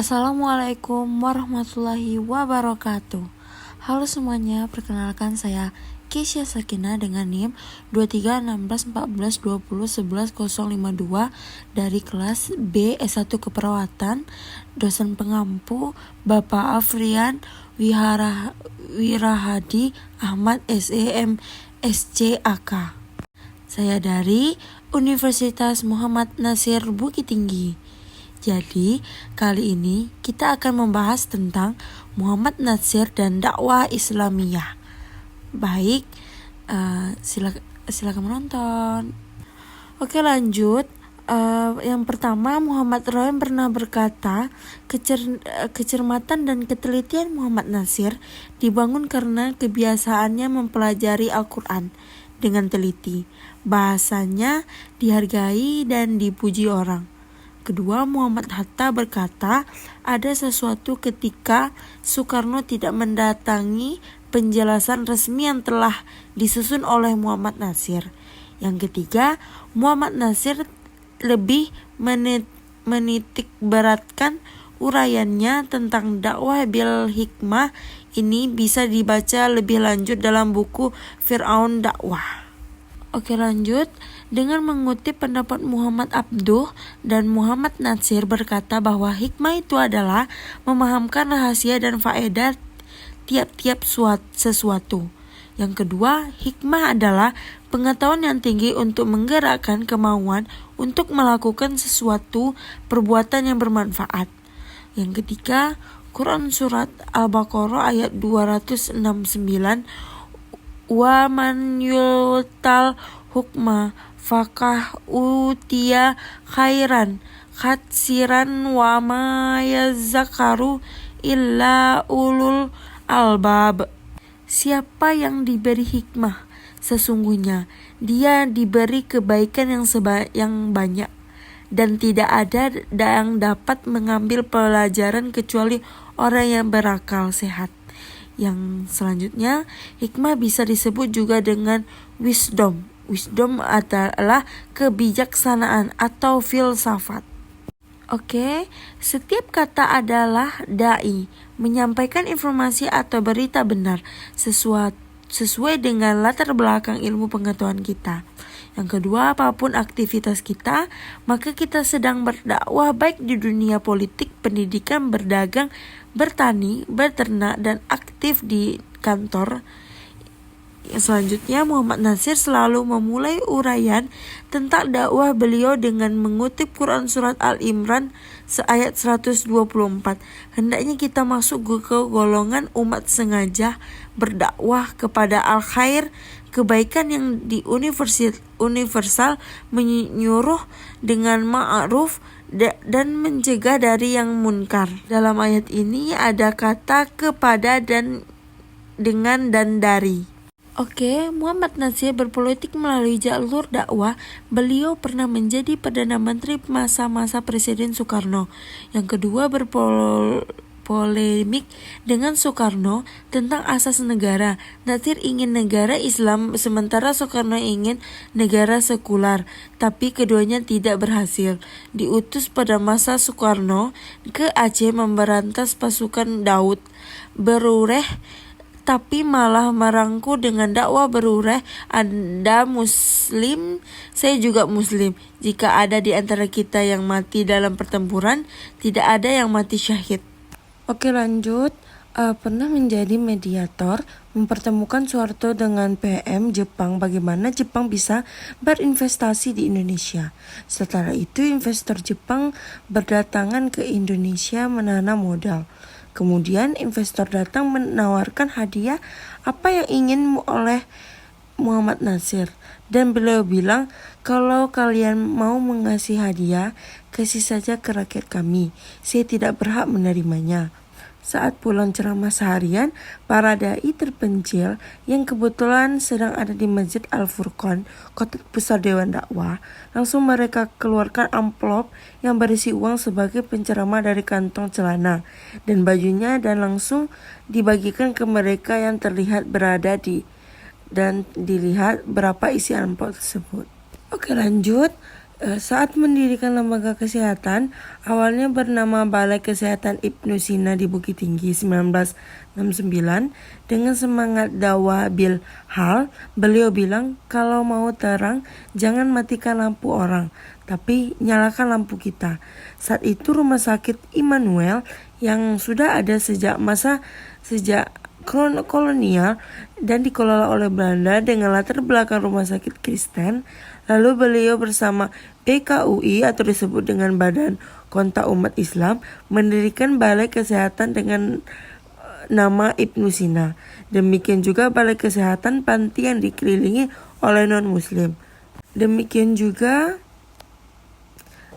Assalamualaikum warahmatullahi wabarakatuh. Halo semuanya, perkenalkan saya Kesya Sakina dengan NIM 23161420111052 dari kelas B S1 Keperawatan, dosen pengampu Bapak Afrian Wirahadi Ahmad SEM SCAK. Saya dari Universitas Muhammad Nasir Bukit Tinggi. Jadi, kali ini kita akan membahas tentang Muhammad Nasir dan dakwah Islamiyah. Baik, silakan menonton. Oke, lanjut. Yang pertama, Muhammad Roem pernah berkata, kecermatan dan ketelitian Muhammad Nasir dibangun karena kebiasaannya mempelajari Al-Quran dengan teliti. Bahasanya dihargai dan dipuji orang. Kedua, Muhammad Hatta berkata, ada sesuatu ketika Soekarno tidak mendatangi penjelasan resmi yang telah disusun oleh Muhammad Nasir. Yang ketiga, Muhammad Nasir lebih menitik beratkan uraiannya tentang dakwah bil hikmah. Ini bisa dibaca lebih lanjut dalam buku Fir'aun Dakwah. Oke, lanjut. Dengan mengutip pendapat Muhammad Abduh dan Muhammad Nasir berkata bahwa hikmah itu adalah memahamkan rahasia dan faedah tiap-tiap sesuatu. Yang kedua, hikmah adalah pengetahuan yang tinggi untuk menggerakkan kemauan untuk melakukan sesuatu perbuatan yang bermanfaat. Yang ketiga, Quran Surat Al-Baqarah ayat 269, wa man yutal hukma fakah utia khairan katsiran wa ma yazakaru illa ulul albab. Siapa yang diberi hikmah, sesungguhnya dia diberi kebaikan yang banyak, dan tidak ada yang dapat mengambil pelajaran kecuali orang yang berakal sehat. Yang selanjutnya, hikmah bisa disebut juga dengan wisdom. Wisdom adalah kebijaksanaan atau filsafat. Oke, setiap kata adalah dai, menyampaikan informasi atau berita benar sesuai dengan latar belakang ilmu pengetahuan kita. Yang kedua, apapun aktivitas kita, maka kita sedang berdakwah baik di dunia politik, pendidikan, berdagang, bertani, beternak, dan aktif di kantor. Selanjutnya, Muhammad Nasir selalu memulai uraian tentang dakwah beliau dengan mengutip Quran Surat Al-Imran ayat 124. Hendaknya kita masuk ke golongan umat sengaja berdakwah kepada al-khair, kebaikan yang universal, menyuruh dengan ma'ruf dan mencegah dari yang munkar. Dalam ayat ini ada kata kepada dan dengan dan dari. Oke, Muhammad Nasir berpolitik melalui jalur dakwah. Beliau pernah menjadi Perdana Menteri masa-masa Presiden Soekarno. Yang kedua, berpolemik dengan Soekarno tentang asas negara. Nasir ingin negara Islam sementara Soekarno ingin negara sekular, tapi keduanya tidak berhasil. Diutus pada masa Soekarno ke Aceh memberantas pasukan Daud Berureh, tapi malah merangkul dengan dakwah berureh, Anda muslim, saya juga muslim. Jika ada di antara kita yang mati dalam pertempuran, tidak ada yang mati syahid. Oke, lanjut. Pernah menjadi mediator mempertemukan Soeharto dengan PM Jepang bagaimana Jepang bisa berinvestasi di Indonesia. Setelah itu investor Jepang berdatangan ke Indonesia menanam modal. Kemudian investor datang menawarkan hadiah apa yang ingin oleh Muhammad Nasir. Dan beliau bilang, kalau kalian mau mengasih hadiah, kasih saja ke rakyat kami. Saya tidak berhak menerimanya. Saat pulang ceramah seharian, para dai terpencil yang kebetulan sedang ada di Masjid Al-Furqan, kota besar Dewan Dakwah, langsung mereka keluarkan amplop yang berisi uang sebagai penceramah dari kantong celana dan bajunya, dan langsung dibagikan ke mereka yang terlihat berada dan dilihat berapa isi amplop tersebut. Oke, lanjut. Saat mendirikan lembaga kesehatan, awalnya bernama Balai Kesehatan Ibnu Sina di Bukit Tinggi 1969, dengan semangat dakwah Bill Hall, beliau bilang kalau mau terang jangan matikan lampu orang, tapi nyalakan lampu kita. Saat itu rumah sakit Immanuel yang sudah ada sejak kolonial dan dikelola oleh Belanda dengan latar belakang rumah sakit Kristen. Lalu beliau bersama BKUI atau disebut dengan Badan Kontak Umat Islam mendirikan Balai Kesehatan dengan nama Ibnu Sina. Demikian juga Balai Kesehatan Panti yang dikelilingi oleh non-muslim. Demikian juga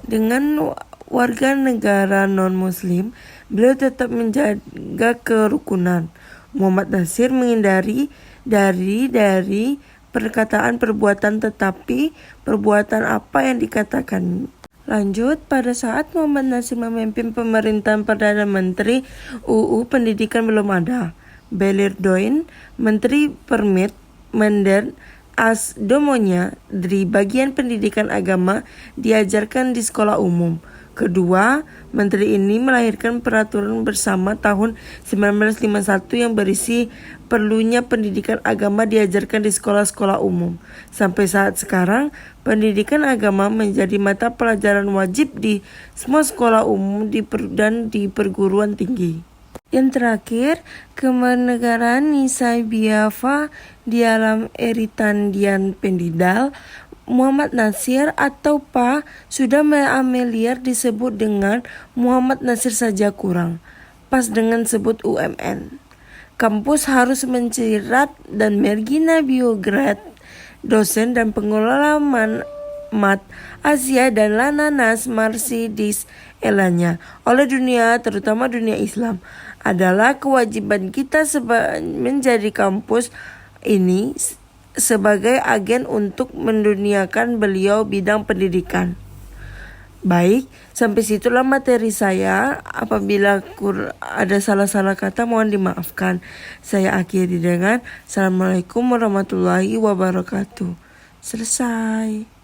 dengan warga negara non-muslim, beliau tetap menjaga kerukunan. Muhammad Natsir menghindari dari perkataan perbuatan, tetapi perbuatan apa yang dikatakan. Lanjut, pada saat Muhammad Natsir memimpin pemerintahan Perdana Menteri, UU Pendidikan belum ada. Belirdoin, Menteri Permit Mender Asdomonya dari bagian pendidikan agama diajarkan di sekolah umum. Kedua, menteri ini melahirkan peraturan bersama tahun 1951 yang berisi perlunya pendidikan agama diajarkan di sekolah-sekolah umum. Sampai saat sekarang, pendidikan agama menjadi mata pelajaran wajib di semua sekolah umum dan di perguruan tinggi. Yang terakhir, kemerdekaan Nisai Biafra di alam Eritandian Pendidal. Muhammad Natsir atau Pa sudah familiar disebut dengan Muhammad Natsir saja kurang pas dengan sebut UMN. Kampus harus mencirat dan mergina biograd dosen dan pengelola Mat Asia dan Lananas Marsidis elanya oleh dunia, terutama dunia Islam. Adalah kewajiban kita menjadi kampus ini sebagai agen untuk menduniakan beliau bidang pendidikan. Baik, sampai situlah materi saya. Apabila ada salah-salah kata mohon dimaafkan. Saya akhiri dengan Assalamualaikum warahmatullahi wabarakatuh. Selesai.